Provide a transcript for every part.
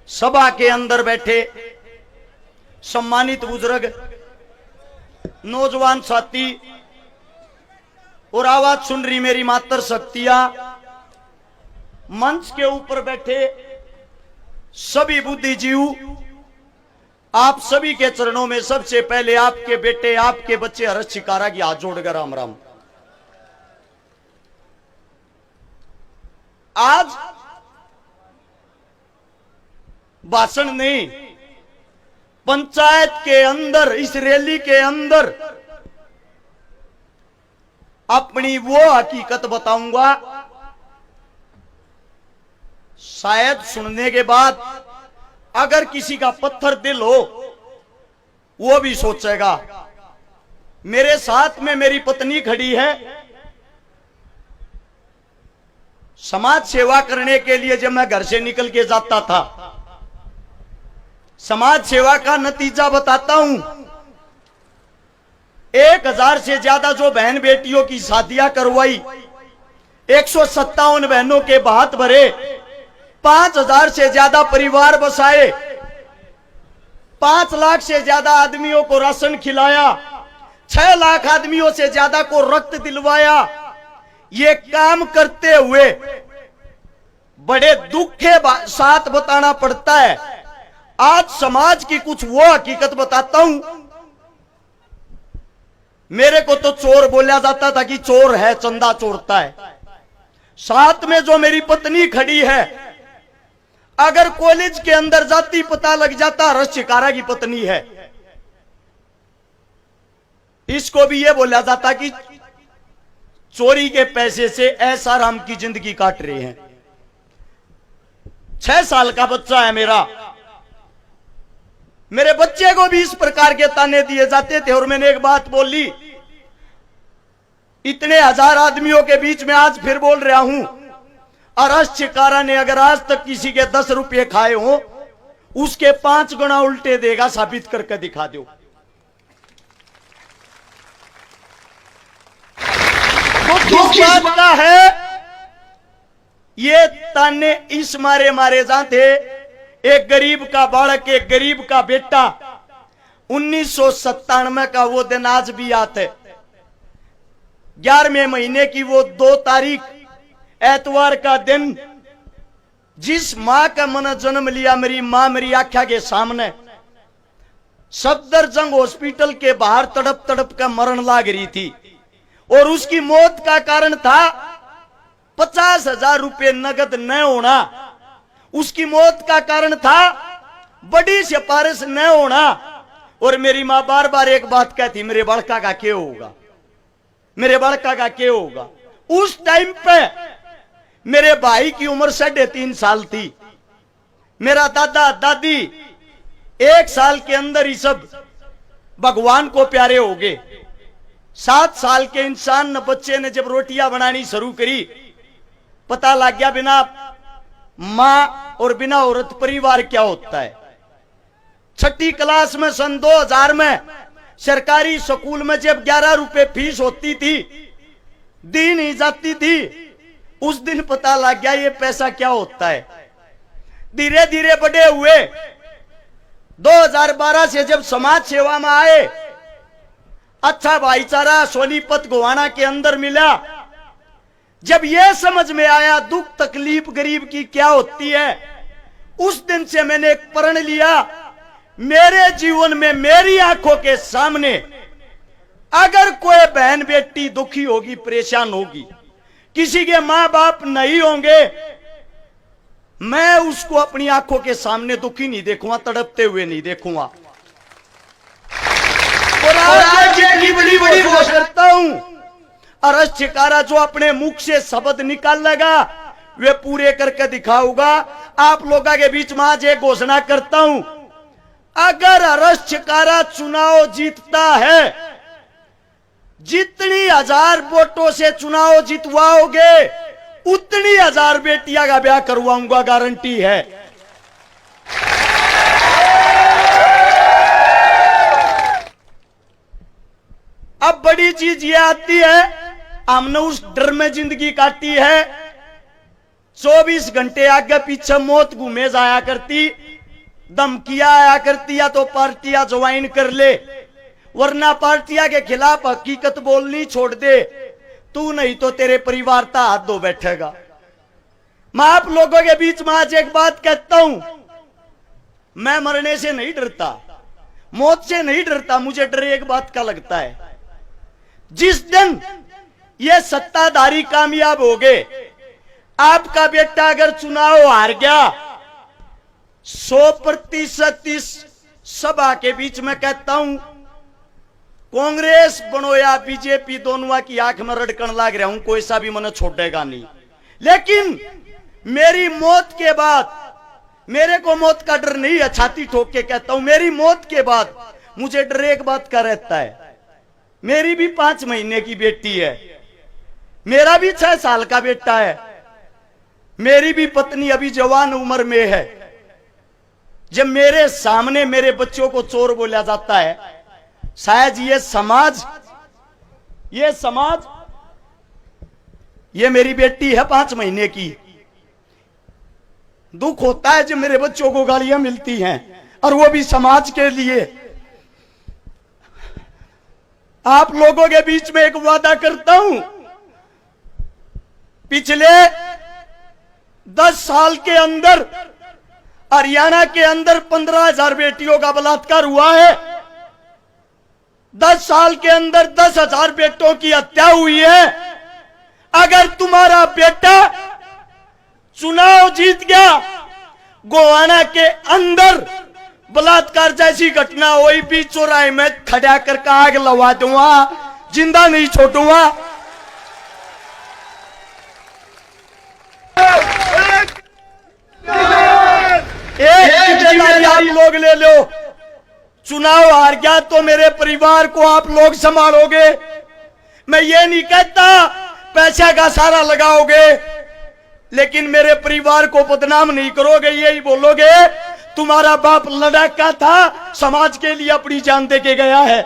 सभा के अंदर बैठे सम्मानित बुजुर्ग, नौजवान साथी और आवाज सुन रही मेरी मातर शक्तियां, मंच के ऊपर बैठे सभी बुद्धिजीव, आप सभी के चरणों में सबसे पहले आपके बेटे, आपके बच्चे हर्ष शिकारा की हाथ जोड़कर राम राम। आज भाषण नहीं, पंचायत के अंदर, इस रैली के अंदर अपनी वो हकीकत बताऊंगा, शायद सुनने के बाद अगर किसी का पत्थर दिल हो वो भी सोचेगा। मेरे साथ में मेरी पत्नी खड़ी है। समाज सेवा करने के लिए जब मैं घर से निकल के जाता था, समाज सेवा का नतीजा बताता हूं। 1000 से ज्यादा जो बहन बेटियों की शादियां करवाई, 157 बहनों के भात भरे, 5000 से ज्यादा परिवार बसाए, 5 लाख से ज्यादा आदमियों को राशन खिलाया, 6 लाख आदमियों से ज्यादा को रक्त दिलवाया। ये काम करते हुए बड़े दुख के साथ बताना पड़ता है। आज समाज की कुछ वो हकीकत बताता हूं। मेरे को तो चोर बोला जाता था कि चोर है, चंदा चोरता है। साथ में जो मेरी पत्नी खड़ी है, अगर कॉलेज के अंदर जाती पता लग जाता हर्ष शिकारा की पत्नी है। इसको भी यह बोला जाता कि चोरी के पैसे से ऐसा राम की जिंदगी काट रहे हैं। 6 साल का बच्चा है मेरा। मेरे बच्चे को भी इस प्रकार के ताने दिए जाते थे। और मैंने एक बात बोली, इतने 1000 आदमियों के बीच में आज फिर बोल रहा हूं, हर्ष शिकारा ने अगर आज तक किसी के 10 रुपये खाए हो, उसके 5 गुना उल्टे देगा। साबित करके दिखा दो। तो किस बात का है? ये ताने इस मारे जाते। एक गरीब का बालक, एक गरीब का बेटा, 1997 का वो दिन आज भी याद है। 11वें महीने की वो 2 तारीख एतवार का दिन, जिस मां का मन जन्म लिया, मेरी मां मेरी आंखों के सामने सफदरजंग हॉस्पिटल के बाहर तड़प तड़प का मरण लाग रही थी। और उसकी मौत का कारण था 50,000 रुपये नगद न होना। उसकी मौत का कारण था बड़ी सिफारिश न होना। और मेरी मां बार बार एक बात कहती, मेरे बड़का का क्या होगा, मेरे बड़का का क्या होगा। उस टाइम पे मेरे भाई की उम्र 3.5 साल थी। मेरा दादा दादी 1 साल के अंदर ही सब भगवान को प्यारे हो गए। 7 साल के इंसान न बच्चे ने जब रोटियां बनानी शुरू करी, पता लग गया बिना मां और बिना औरत परिवार क्या होता है। 6ठी क्लास में सन 2000 में सरकारी स्कूल में जब 11 रुपए फीस होती थी, दी नहीं जाती थी, उस दिन पता लग गया ये पैसा क्या होता है। धीरे धीरे बड़े हुए। 2012 से जब समाज सेवा में आए, अच्छा भाईचारा सोनीपत गोवाना के अंदर मिला। जब यह समझ में आया दुख तकलीफ गरीब की क्या होती है, उस दिन से मैंने एक प्रण लिया, मेरे जीवन में मेरी आंखों के सामने अगर कोई बहन बेटी दुखी होगी, परेशान होगी, किसी के मां बाप नहीं होंगे, मैं उसको अपनी आंखों के सामने दुखी नहीं देखूंगा, तड़पते हुए नहीं देखूंगा। और आज जितनी बड़ी बड़ी घोषणा करता हूं, हर्ष शिकारा जो अपने मुख से शब्द निकाल लेगा वे पूरे करके दिखाऊंगा। आप लोगों के बीच में आज एक घोषणा करता हूं, अगर हर्ष शिकारा चुनाव जीतता है, जितनी 1000 वोटों से चुनाव जितवाओगे, उतनी 1000 बेटियां का ब्याह करवाऊंगा, गारंटी है। अब बड़ी चीज ये आती है, हमने उस डर में जिंदगी काटी है। 24 घंटे आगे पीछे मौत घूमे जाया करती। धमकियां आया करती है तो पार्टियां ज्वाइन कर ले, वरना पार्टियां के खिलाफ हकीकत बोलनी छोड़ दे, तू नहीं तो तेरे परिवार का हाथ धो बैठेगा। मैं आप लोगों के बीच में आज एक बात कहता हूं, मैं मरने से नहीं डरता, मौत से नहीं डरता, मुझे डर एक बात का लगता है, जिस दिन ये सत्ताधारी कामयाब हो गए, आपका बेटा अगर चुनाव हार गया, 100% इस सभा के बीच में कहता हूं, कांग्रेस बनो या बीजेपी, दोनों की आंख में रड़कन लाग रहा हूं, कोई सा भी मन छोड़ेगा नहीं। लेकिन मेरी मौत के बाद, मेरे को मौत का डर नहीं है, छाती ठोक के कहता हूं, मेरी मौत के बाद मुझे डर एक बात का रहता है, मेरी भी 5 महीने की बेटी है, मेरा भी 6 साल का बेटा है, मेरी भी पत्नी अभी जवान उम्र में है। जब मेरे सामने मेरे बच्चों को चोर बोला जाता है, शायद ये समाज, ये मेरी बेटी है 5 महीने की, दुख होता है जब मेरे बच्चों को गालियां मिलती हैं, और वो भी समाज के लिए। आप लोगों के बीच में एक वादा करता हूं, पिछले 10 साल के अंदर हरियाणा के अंदर 15,000 बेटियों का बलात्कार हुआ है, 10 साल के अंदर 10,000 बेटों की हत्या हुई है। अगर तुम्हारा बेटा चुनाव जीत गया, गोवाना के अंदर बलात्कार जैसी घटना हुई भी, चौराहे में खड़ा करके आग लगा दूंगा, जिंदा नहीं छोड़ूंगा। एक जिम्मेदारी आप लोग ले लो, चुनाव हार गया तो मेरे परिवार को आप लोग संभालोगे। मैं ये नहीं कहता पैसा का सारा लगाओगे, लेकिन मेरे परिवार को बदनाम नहीं करोगे, यही बोलोगे तुम्हारा बाप लड़ाका था, समाज के लिए अपनी जान दे के गया है।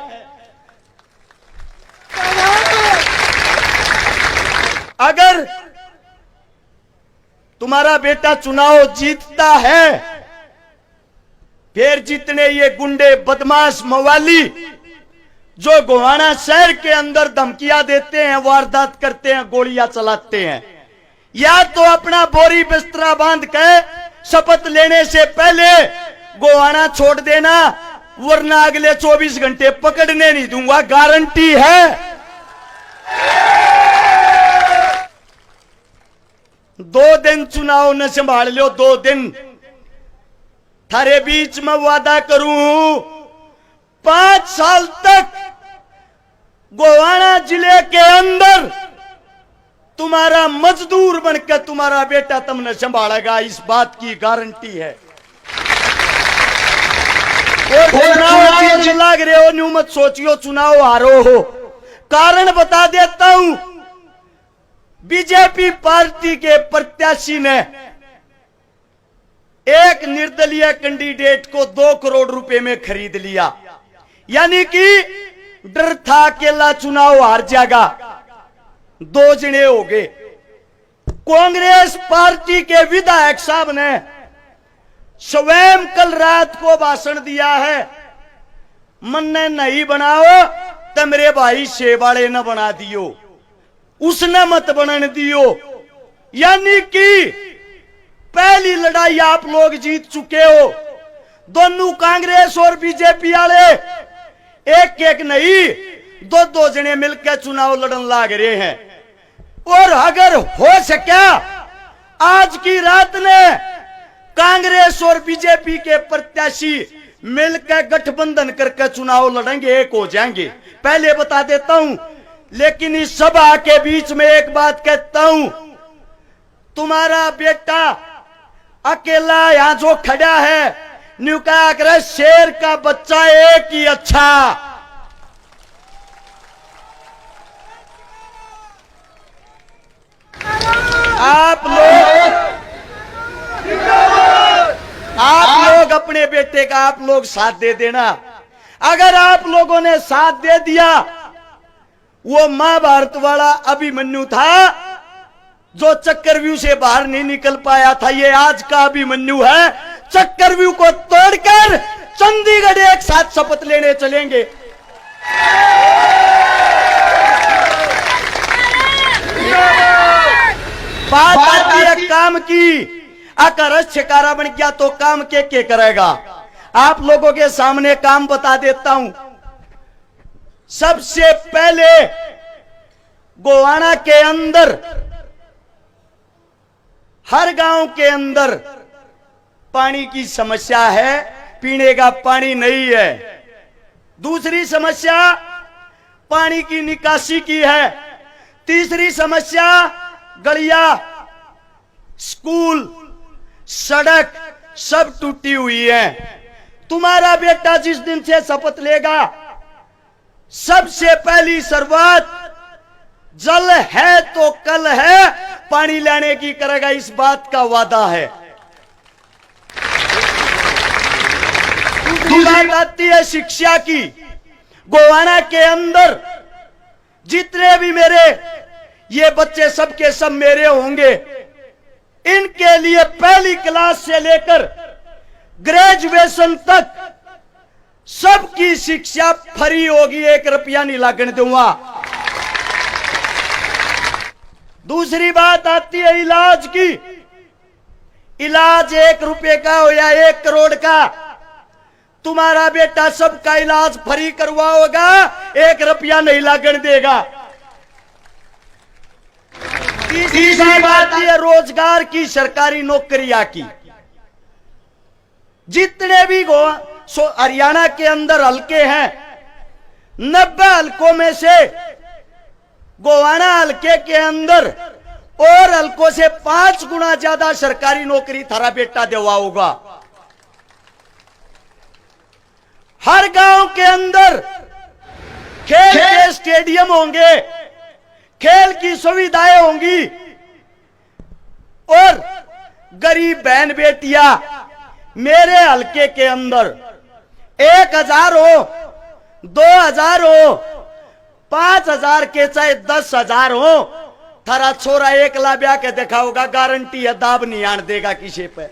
अगर तुम्हारा बेटा चुनाव जीतता है, फिर जितने ये गुंडे बदमाश मवाली जो गोवाना शहर के अंदर धमकियां देते हैं, वारदात करते हैं, गोलियां चलाते हैं, या तो अपना बोरी बिस्तरा बांध के शपथ लेने से पहले गोवाना छोड़ देना, वरना अगले 24 घंटे पकड़ने नहीं दूंगा, गारंटी है। 2 दिन चुनाव न संभाल लो, 2 दिन थारे बीच में वादा करूं, 5 साल तक गोवाना जिले के अंदर तुम्हारा मजदूर बनकर तुम्हारा बेटा तुमने संभालेगा, इस बात की गारंटी है। चुनाव लाग रहे हो, न्यू मत सोचियो चुनाव हारो हो। कारण बता देता हूं, बीजेपी पार्टी के प्रत्याशी ने एक निर्दलीय कैंडिडेट को 2 करोड़ रुपए में खरीद लिया, यानी कि डर था अकेला चुनाव हार जाएगा, 2 जने हो गए। कांग्रेस पार्टी के विधायक साहब ने स्वयं कल रात को भाषण दिया है, मन ने नहीं बनाओ तो मेरे भाई शेवाड़े न बना दियो, उसने मत बनने दियो। यानी कि पहली लड़ाई आप लोग जीत चुके हो। दोनों कांग्रेस और बीजेपी वाले एक एक नहीं, 2-2 जने मिलकर चुनाव लड़न लाग रहे हैं। और अगर हो सके आज की रात ने कांग्रेस और बीजेपी के प्रत्याशी मिलकर गठबंधन करके चुनाव लड़ेंगे, एक हो जाएंगे, पहले बता देता हूं। लेकिन इस सभा के बीच में एक बात कहता हूं, तुम्हारा बेटा अकेला यहां जो खड़ा है, न्यू क्या करे, शेर का बच्चा एक ही अच्छा। आप लोग अपने बेटे का आप लोग साथ दे देना। अगर आप लोगों ने साथ दे दिया, वो महाभारत वाला अभिमन्यु था जो चक्रव्यूह से बाहर नहीं निकल पाया था, ये आज का अभिमन्यु है चक्रव्यूह को तोड़कर चंडीगढ़ एक साथ शपथ लेने चलेंगे। बात आती है काम की, अगर छिकारा बन गया तो काम के करेगा। आप लोगों के सामने काम बता देता हूं। सबसे पहले गोवाना के अंदर, हर गांव के अंदर पानी की समस्या है, पीने का पानी नहीं है। दूसरी समस्या पानी की निकासी की है। तीसरी समस्या गलिया, स्कूल, सड़क सब टूटी हुई है। तुम्हारा बेटा जिस दिन से शपथ लेगा, सबसे पहली शुरुआत जल है तो कल है पानी लाने की करेगा, इस बात का वादा है। दूसरी बात आती है शिक्षा की। गोवाना के अंदर जितने भी मेरे ये बच्चे सबके सब मेरे होंगे, इनके लिए पहली क्लास से लेकर ग्रेजुएशन तक सबकी शिक्षा फ्री होगी, 1 रुपया नहीं लगने दूंगा। दूसरी बात आती है इलाज की। इलाज 1 रुपए का हो या 1 करोड़ का, तुम्हारा बेटा सबका इलाज फ्री करवाओगा, 1 रुपया नहीं लगने देगा। तीसरी बात यह रोजगार की, सरकारी नौकरियां की। जितने भी हरियाणा के अंदर हलके हैं, 90 हलकों में से गोवाना हलके के अंदर और हलकों से 5 गुना ज्यादा सरकारी नौकरी थारा बेटा दिलवाओगा। हर गांव के अंदर खेल के स्टेडियम होंगे, खेल की सुविधाएं होंगी, और गरीब बहन बेटियां मेरे हलके के अंदर 1000 हो, 2000 हो, 5000 के चाहे 10,000 हो, थारा छोरा 1 ला ब्याह के देखा होगा, गारंटी है दाब नहीं आन देगा किसी पे।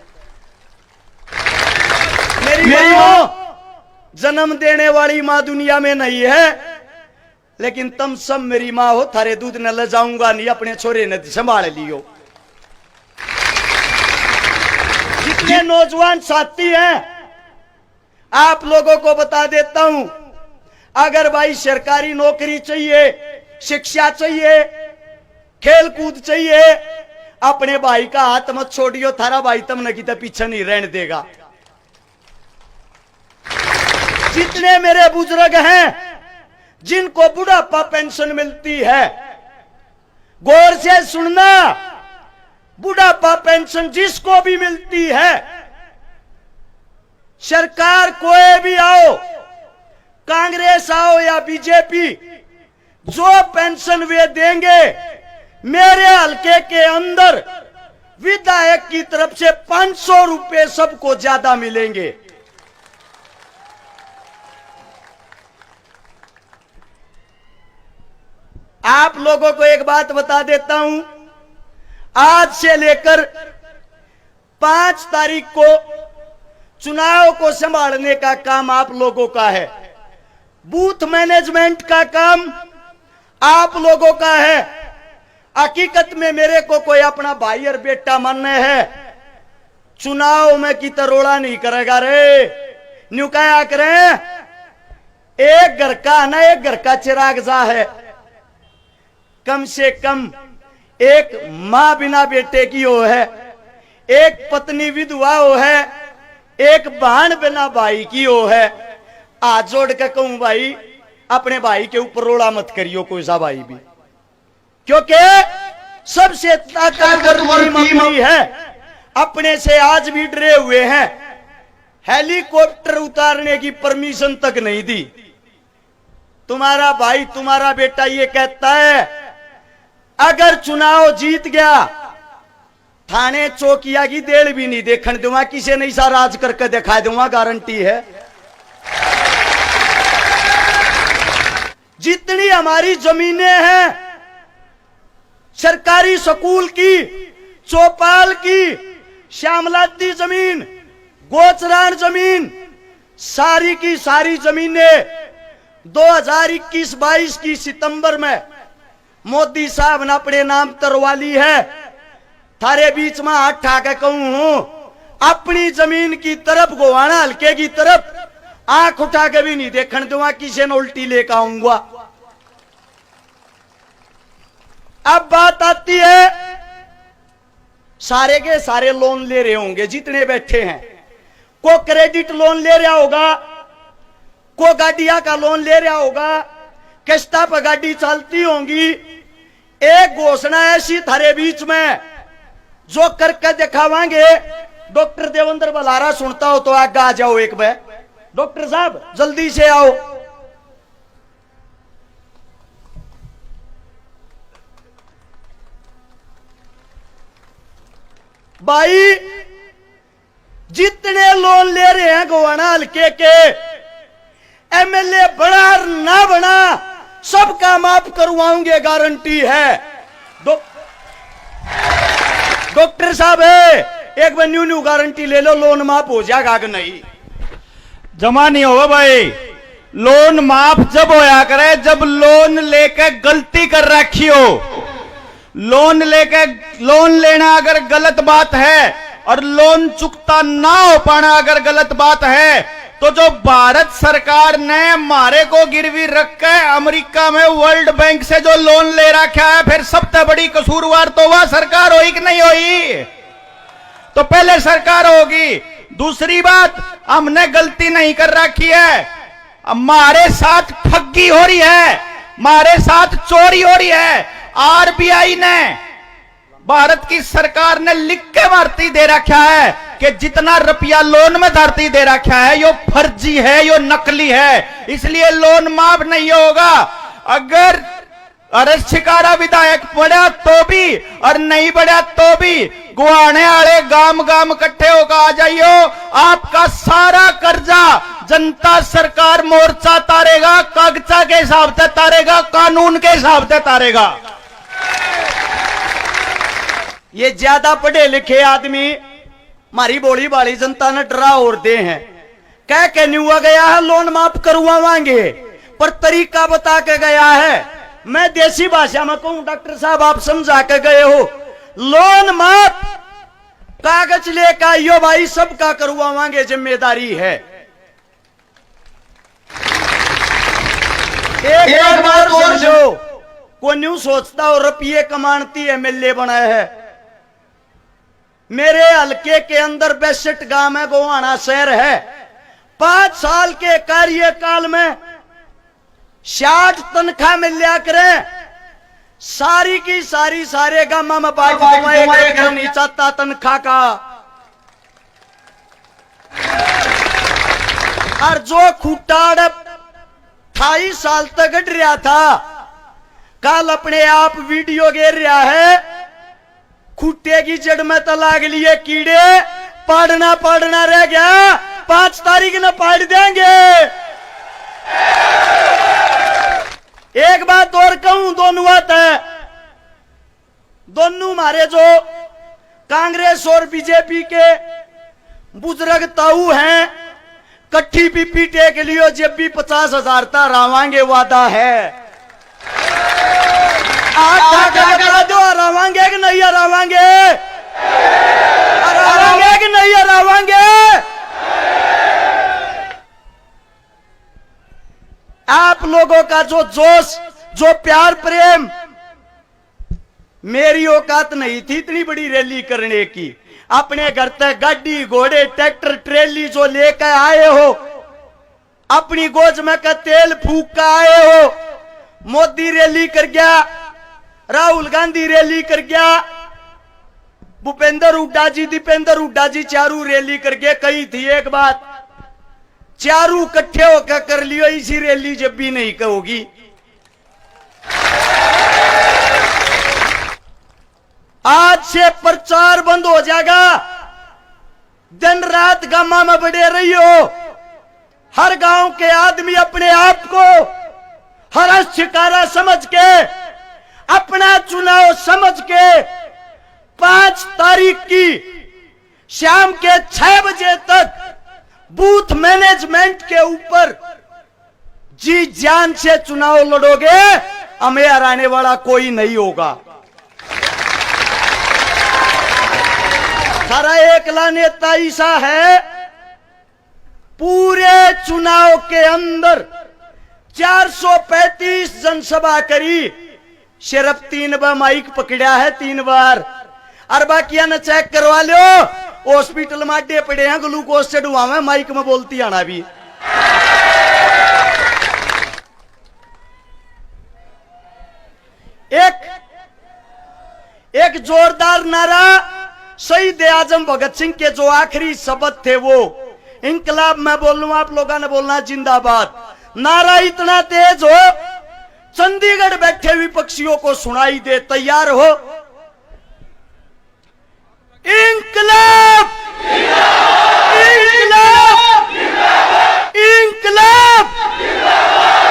मेरी मां जन्म देने वाली मां दुनिया में नहीं है, लेकिन तुम सब मेरी मां हो, थारे दूध न ले जाऊंगा नहीं, अपने छोरे ने संभाल लियो। जितने नौजवान साथी हैं, आप लोगों को बता देता हूं, अगर भाई सरकारी नौकरी चाहिए, शिक्षा चाहिए, खेल कूद चाहिए, अपने भाई का हाथ मत छोड़ियो, थारा भाई तुमने की तो पीछे नहीं रहने देगा। जितने मेरे बुजुर्ग हैं जिनको बुढ़ापा पेंशन मिलती है, गौर से सुनना, बुढ़ापा पेंशन जिसको भी मिलती है, सरकार कोई भी आओ, कांग्रेस आओ या बीजेपी, जो पेंशन वे देंगे, मेरे हलके के अंदर विधायक की तरफ से 500 रुपए सबको ज्यादा मिलेंगे। आप लोगों को एक बात बता देता हूं, आज से लेकर 5 तारीख को चुनाव को संभालने का काम आप लोगों का है। बूथ मैनेजमेंट का काम आप लोगों का है। हकीकत में मेरे को कोई अपना भाई और बेटा मानने है, चुनाव में की तरोड़ा नहीं करेगा रे। न्यू क्या करें, एक घर का ना एक घर का चिराग जा है, कम से कम एक मां बिना बेटे की हो है, एक पत्नी विधवा हो है, एक बहन बिना भाई की हो है। आज जोड़ के कहूं भाई, अपने भाई के ऊपर रोड़ा मत करियो कोई सा भाई भी, क्योंकि सबसे ताकतवर टीम अपनी है। अपने से आज भी डरे हुए हैं, हेलीकॉप्टर उतारने की परमिशन तक नहीं दी। तुम्हारा भाई, तुम्हारा बेटा ये कहता है, अगर चुनाव जीत गया, थाने चौकिया की देर भी नहीं देखने दूंगा, किसी नहीं सा राज करके दिखा दूंगा, गारंटी है। जितनी हमारी जमीनें हैं, सरकारी स्कूल की, चौपाल की, श्यामलाती जमीन, गोचरान जमीन सारी की सारी जमीनें 2021-22 की सितंबर में मोदी साहब ने अपने नाम तरवा ली है। थारे बीच में हाथ ठाके कहूं हूं, अपनी जमीन की तरफ गोवाना हल्के की तरफ आंख उठा के भी नहीं देखने दूंगा, किसी ने उल्टी लेकर आऊंगा। अब बात आती है, सारे के सारे लोन ले रहे होंगे जितने बैठे हैं। को क्रेडिट लोन ले रहा होगा, को गाड़िया का लोन ले रहा होगा, किस्ता पर गाड़ी चलती होंगी। एक घोषणा ऐसी थारे बीच में जो करके दिखावांगे। डॉक्टर देवेंद्र बलारा सुनता हो तो आगे आ जाओ एक बार। डॉक्टर साहब जल्दी से आओ। भाई जितने लोन ले रहे हैं गोवाना हल्के के, एमएलए बना ना बना सबका माफ करवाऊंगे, गारंटी है। डॉक्टर साहब एक बार न्यू गारंटी ले लो, लोन माफ हो जाएगा कि नहीं? जमा नहीं होगा भाई। लोन माफ जब होया करे जब लोन लेके गलती कर रखी हो। लोन लेना अगर गलत बात है और लोन चुकता ना हो पाना अगर गलत बात है, तो जो भारत सरकार ने हमारे को गिरवी रख के अमेरिका में वर्ल्ड बैंक से जो लोन ले रखा है, फिर सबसे बड़ी कसूरवार तो वह सरकार होगी कि नहीं होगी? तो पहले सरकार होगी। दूसरी बात, हमने गलती नहीं कर रखी है, हमारे साथ ठगी हो रही है, हमारे साथ चोरी हो रही है। आरबीआई ने, भारत की सरकार ने लिख के भर्ती दे रखा है कि जितना रुपया लोन में धरती दे रखा है यो फर्जी है, यो नकली है, इसलिए लोन माफ नहीं होगा। अगर अरस शिकारा विधायक बढ़ा तो भी और नहीं बढ़ा तो भी गुआने वाले गांव गांव इकट्ठे होकर आ जाइयो। आपका सारा कर्जा जनता सरकार मोर्चा तारेगा, कागजा के हिसाब से तारेगा, कानून के हिसाब से तारेगा। ये ज्यादा पढ़े लिखे आदमी मारी बोली वाली जनता ने डरा और दे हैं, कह के न्यूआ गया है लोन माफ करवाएंगे, पर तरीका बता के गया है। मैं देसी भाषा में कहूं, डॉक्टर साहब आप समझा के गए हो, लोन माफ कागज लेकर आइयो भाई, सबका करवाएंगे, जिम्मेदारी है। एक बात और समझो, को न्यू सोचता हो रुपये कमानती एमएलए बनाया है। मेरे हल्के के अंदर 62 गांव है, गोवाना शहर है। 5 साल के कार्यकाल में 60 तनख्वाह मिल लिया करें, सारी की सारी सारे गांव में बांट दूंगा नहीं चाहता तनख्वाह का। और जो खूटाड़ 28 साल तक गढ़ रहा था, कल अपने आप वीडियो गिर रहा है, खूटे की जड़ में तो लाग लिए कीड़े, पाड़ना रह गया, 5 तारीख न पाड़ देंगे। एक बात और कहूं, दोनों बात है, दोनों हमारे जो कांग्रेस और बीजेपी के बुजुर्ग ताऊ हैं, कट्ठी पीपी टेक लियो, जब भी 50,000 तक रावांगे, वादा है। दो हरावांगे कि नहीं हरावांगे? हरावांगे कि नहीं हरावांगे? आप लोगों का जो जोश, जो प्यार प्रेम, मेरी औकात नहीं थी इतनी बड़ी रैली करने की। अपने घर तक गाड़ी घोड़े ट्रैक्टर ट्रेली जो लेकर आए हो, अपनी गोज में का तेल फूक कर आए हो। मोदी रैली कर गया, राहुल गांधी रैली कर गया, भूपेंद्र हुड्डा जी, दीपेंद्र हुड्डा जी चारू रैली कर गए। कही थी एक बात, चारू इकट्ठे होकर कर लियो, इसी रैली जब भी नहीं कहोगी। आज से प्रचार बंद हो जाएगा, दिन रात गांव में बड़े रही हो। हर गांव के आदमी अपने आप को हर शिकारा समझ के, अपना चुनाव समझ के 5 तारीख की शाम के 6 बजे तक बूथ मैनेजमेंट के ऊपर जी जान से चुनाव लड़ोगे, हमें हराने वाला कोई नहीं होगा। सारा एकला नेता ऐसा है, पूरे चुनाव के अंदर 435 जनसभा करी, सिर्फ 3 बार माइक पकड़ा है, 3 बार। और बाकिया ने चेक करवा लो, हॉस्पिटल में अड्डे पड़े हैं, ग्लूकोज चढ़ुआ में, माइक में बोलती आना भी। एक जोरदार नारा शहीद आजम भगत सिंह के जो आखिरी शब्द थे वो, इंकलाब मैं बोल लूं, आप लोगों ने बोलना जिंदाबाद। नारा इतना तेज हो, चंडीगढ़ बैठे विपक्षियों को सुनाई दे। तैयार हो? इंकलाब, इंकलाब, इंकलाब।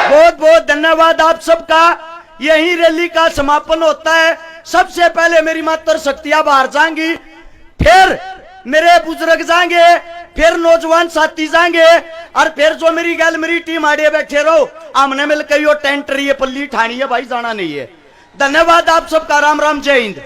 बहुत बहुत धन्यवाद आप सबका। यही रैली का समापन होता है। सबसे पहले मेरी मातर शक्तियां बाहर जाएंगी, फिर मेरे बुजुर्ग जाएंगे, फिर नौजवान साथी जाएंगे, और फिर जो मेरी गैल मेरी टीम आड़े बैठे रहो, आमने मिलकर यो टेंट रही है, पल्ली ठानी है भाई, जाना नहीं है। धन्यवाद आप सबका। राम राम, जय हिंद।